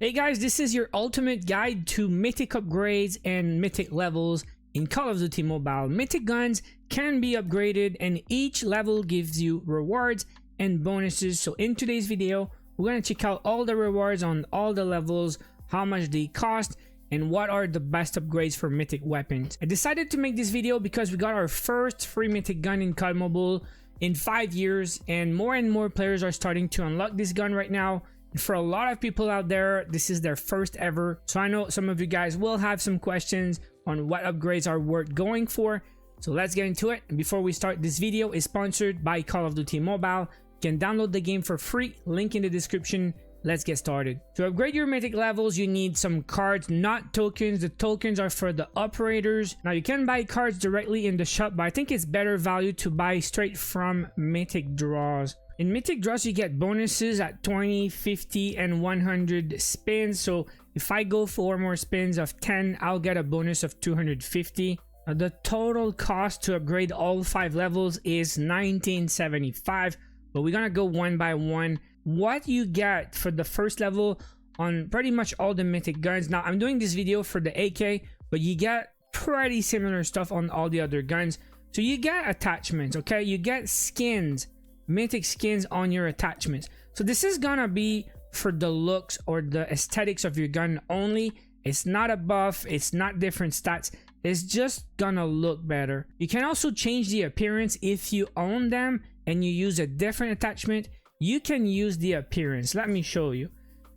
Hey guys, this is your ultimate guide to mythic upgrades and mythic levels in Call of Duty Mobile. Mythic guns can be upgraded and each level gives you rewards and bonuses. So in today's video, we're going to check out all the rewards on all the levels, how much they cost, and what are the best upgrades for mythic weapons. I decided to make this video because we got our first free mythic gun in COD Mobile in 5 years, and more players are starting to unlock this gun right now. For a lot of people out there, this is their first ever. So I know some of you guys will have some questions on what upgrades are worth going for. So let's get into it. And before we start, this video is sponsored by Call of Duty Mobile. You can download the game for free, link in the description. Let's get started. To upgrade your mythic levels, you need some cards, not tokens. The tokens are for the operators. Now you can buy cards directly in the shop, but I think it's better value to buy straight from mythic draws. In mythic draws, you get bonuses at 20, 50, and 100 spins. So if I go 4 more spins of 10, I'll get a bonus of 250. The total cost to upgrade all 5 levels is $19.75, but we're gonna go one by one. What you get for the first level on pretty much all the mythic guns. Now I'm doing this video for the AK, but you get pretty similar stuff on all the other guns. So you get attachments, okay? You get skins, mythic skins on your attachments. So this is gonna be for the looks or the aesthetics of your gun only. It's not a buff, it's not different stats, it's just gonna look better. You can also change the appearance if you own them and you use a different attachment. You can use the appearance. Let me show you.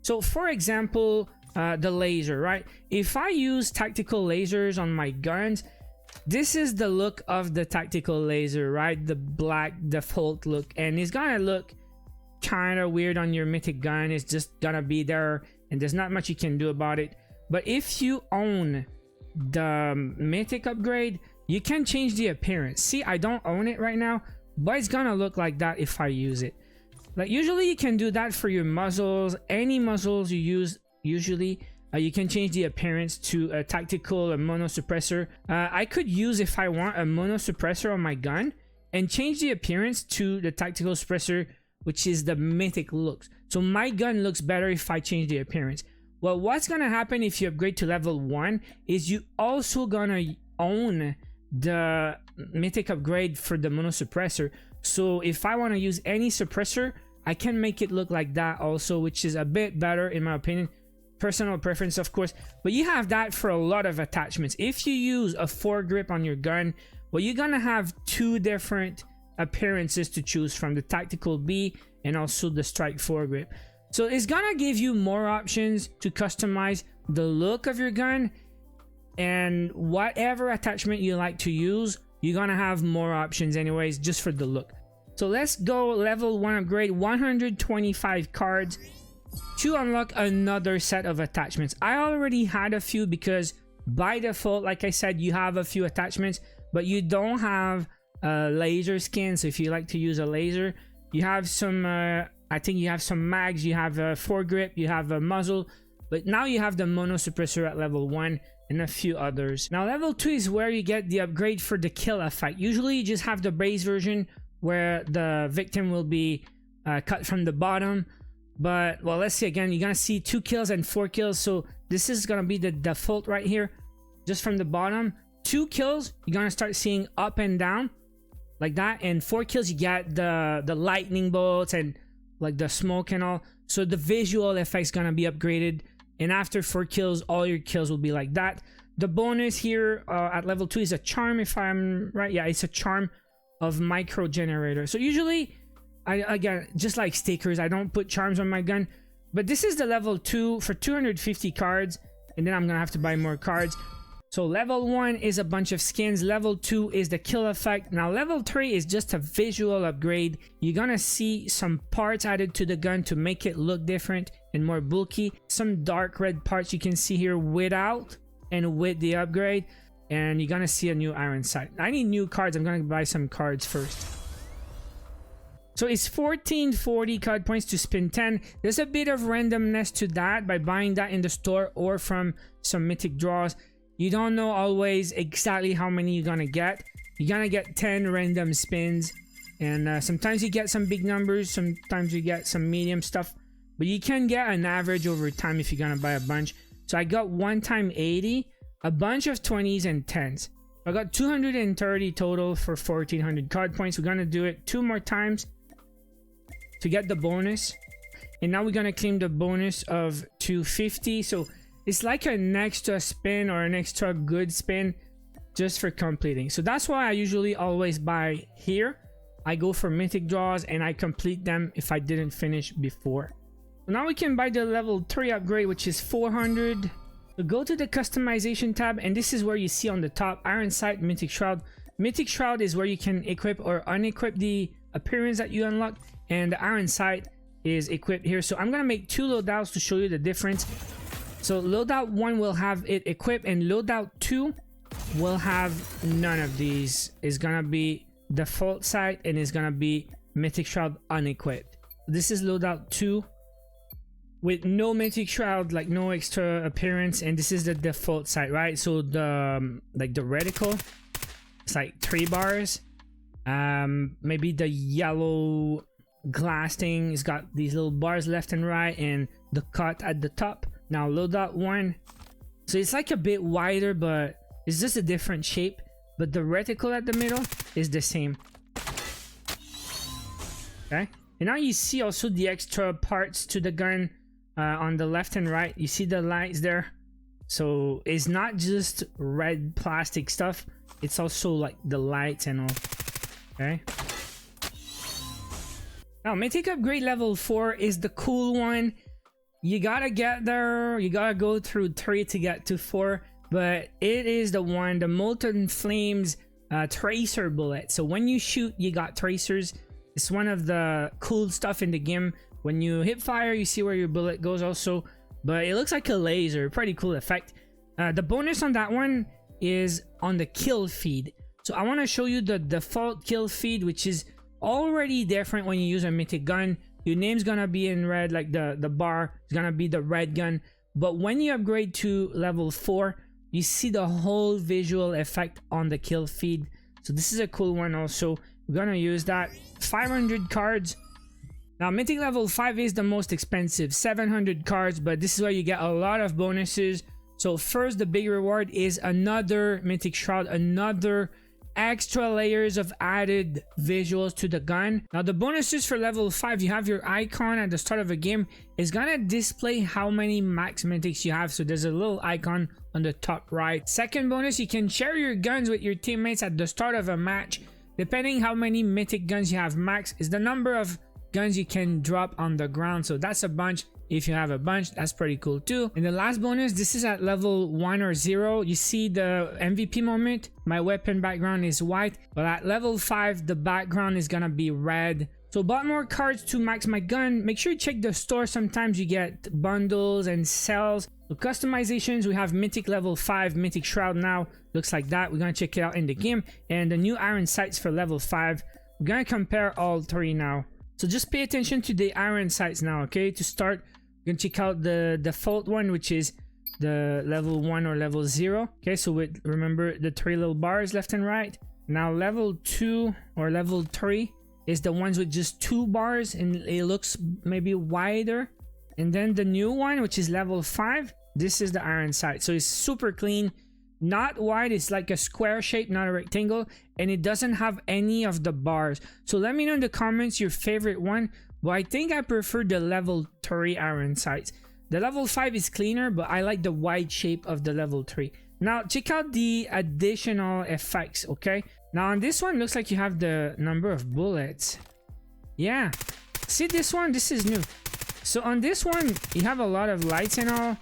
So for example, the laser, right? If I use tactical lasers on my guns, this is the look of the tactical laser, right? The black default look, and it's gonna look kind of weird on your mythic gun. It's just gonna be there and there's not much you can do about it. But if you own the mythic upgrade, you can change the appearance. See, I don't own it right now, but it's gonna look like that if I use it. Like usually you can do that for your muzzles, any muzzles you use. Usually you can change the appearance to a tactical, a mono suppressor. I could use, if I want, a mono suppressor on my gun and change the appearance to the tactical suppressor, which is the mythic looks. So my gun looks better if I change the appearance. Well, what's gonna happen if you upgrade to level 1 is you also gonna own the mythic upgrade for the mono suppressor. So if I want to use any suppressor, I can make it look like that also, which is a bit better in my opinion. Personal preference, of course, but you have that for a lot of attachments. If you use a foregrip on your gun, well, you're gonna have 2 different appearances to choose from, the tactical B and also the strike foregrip. So it's gonna give you more options to customize the look of your gun, and whatever attachment you like to use, you're gonna have more options anyways, just for the look. So let's go level 1 upgrade, 125 cards to unlock another set of attachments. I already had a few because by default, like I said, you have a few attachments, but you don't have a laser skin. So if you like to use a laser, you have some, I think you have some mags, you have a foregrip, you have a muzzle, but now you have the mono suppressor at level 1 and a few others. Now level 2 is where you get the upgrade for the kill effect. Usually you just have the base version where the victim will be cut from the bottom, but well, let's see again. You're gonna see 2 kills and 4 kills. So this is gonna be the default right here, just from the bottom. 2 kills, you're gonna start seeing up and down like that, and 4 kills you get the lightning bolts and like the smoke and all. So the visual effect's gonna be upgraded, and after 4 kills, all your kills will be like that. The bonus here at level 2 is a charm, if I'm right. Yeah, it's a charm of micro generator. So usually, again, just like stickers, I don't put charms on my gun, but this is the level 2 for 250 cards, and then I'm gonna have to buy more cards. So level 1 is a bunch of skins, level 2 is the kill effect. Now level 3 is just a visual upgrade. You're gonna see some parts added to the gun to make it look different and more bulky. Some dark red parts you can see here without and with the upgrade, and you're gonna see a new iron sight. I need new cards. I'm gonna buy some cards first. So it's 1440 card points to spin 10. There's a bit of randomness to that by buying that in the store or from some mythic draws. You don't know always exactly how many you're gonna get. You're gonna get 10 random spins, and sometimes you get some big numbers, sometimes you get some medium stuff, but you can get an average over time if you're gonna buy a bunch. So I got 1 time 80, a bunch of 20s and 10s. I got 230 total for 1400 card points. We're gonna do it 2 more times to get the bonus, and now we're gonna claim the bonus of 250. So it's like an extra spin or an extra good spin just for completing. So that's why I usually always buy here. I go for mythic draws and I complete them if I didn't finish before. So now we can buy the level 3 upgrade, which is 400. So go to the customization tab, and this is where you see on the top Iron Sight, Mythic Shroud. Mythic Shroud is where you can equip or unequip the appearance that you unlock, and the Iron Sight is equipped here. So I'm gonna make 2 loadouts to show you the difference. So loadout 1 will have it equipped, and loadout 2 will have none of these. It's gonna be default sight and it's gonna be Mythic Shroud unequipped. This is loadout 2 with no Mythic Shroud, like no extra appearance, and this is the default sight, right? So the like the reticle, it's like 3 bars. Maybe the yellow glass thing, it's got these little bars left and right, and the cut at the top. Now loadout 1, so it's like a bit wider, but it's just a different shape, but the reticle at the middle is the same. Okay, and now you see also the extra parts to the gun on the left and right. You see the lights there, so it's not just red plastic stuff, it's also like the lights and all. Okay, now Mythic upgrade level 4 is the cool one. You gotta get there, you gotta go through 3 to get to 4, but it is the one, the Molten Flames tracer bullet. So when you shoot, you got tracers. It's one of the cool stuff in the game. When you hip fire, you see where your bullet goes also, but it looks like a laser. Pretty cool effect. The bonus on that one is on the kill feed. So I want to show you the default kill feed, which is already different when you use a mythic gun. Your name's gonna be in red, like the bar is gonna be the red gun. But when you upgrade to level 4, you see the whole visual effect on the kill feed. So this is a cool one also. We're gonna use that. 500 cards. Now Mythic level 5 is the most expensive, 700 cards, but this is where you get a lot of bonuses. So first, the big reward is another Mythic Shroud, another extra layers of added visuals to the gun. Now the bonuses for level 5, you have your icon at the start of a game. It's gonna display how many max mythics you have, so there's a little icon on the top right. Second bonus, you can share your guns with your teammates at the start of a match. Depending how many mythic guns you have max is the number of guns you can drop on the ground, so that's a bunch. If you have a bunch, that's pretty cool too. And the last bonus, this is at level 1 or 0. You see the MVP moment, my weapon background is white, but at level 5 the background is gonna be red. So bought more cards to max my gun. Make sure you check the store. Sometimes you get bundles and sales. So customizations, we have Mythic level 5 Mythic Shroud now, looks like that. We're gonna check it out in the game, and the new Iron Sights for level 5. We're gonna compare all 3 now. So just pay attention to the Iron Sights now. Okay, to start, we're gonna check out the default one, which is the level 1 or level 0. Okay, so remember the 3 little bars left and right. Now level 2 or level 3 is the ones with just 2 bars and it looks maybe wider. And then the new one, which is level 5, this is the Iron Sight. So it's super clean, not wide, it's like a square shape, not a rectangle, and it doesn't have any of the bars. So let me know in the comments your favorite one. But I think I prefer the level 3 Iron Sights. The level 5 is cleaner, but I like the wide shape of the level 3. Now check out the additional effects, okay? Now on this one, looks like you have the number of bullets. Yeah, see this one, this is new. So on this one, you have a lot of lights and all.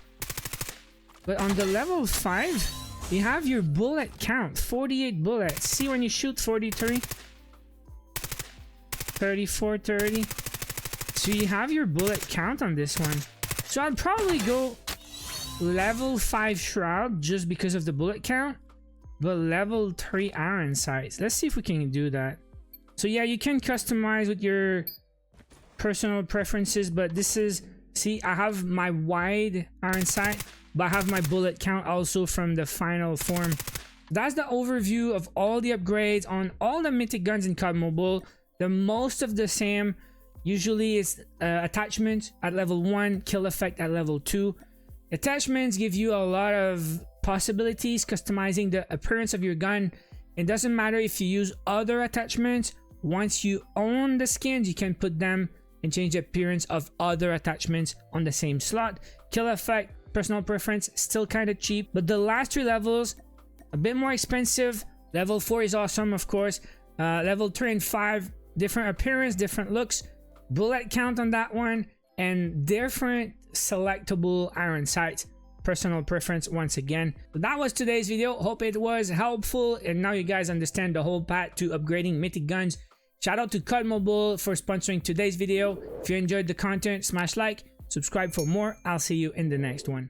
But on the level 5, you have your bullet count, 48 bullets. See when you shoot 43, 34, 30. So you have your bullet count on this one. So I'd probably go level 5 Shroud just because of the bullet count, but level 3 Iron Sights. Let's see if we can do that. So yeah, you can customize with your personal preferences, but this is, see, I have my wide Iron Sight, but I have my bullet count also from the final form. That's the overview of all the upgrades on all the mythic guns in COD Mobile. They're most of the same. Usually it's attachment at level 1, kill effect at level 2. Attachments give you a lot of possibilities customizing the appearance of your gun. It doesn't matter if you use other attachments. Once you own the skins, you can put them and change the appearance of other attachments on the same slot. Kill effect, personal preference, still kind of cheap, but the last 3 levels a bit more expensive. Level 4 is awesome, of course. Level 3 and 5, different appearance, different looks, bullet count on that one, and different selectable iron sights. Personal preference once again. But that was today's video. Hope it was helpful and now you guys understand the whole path to upgrading mythic guns. Shout out to COD Mobile for sponsoring today's video. If you enjoyed the content, smash like, subscribe for more. I'll see you in the next one.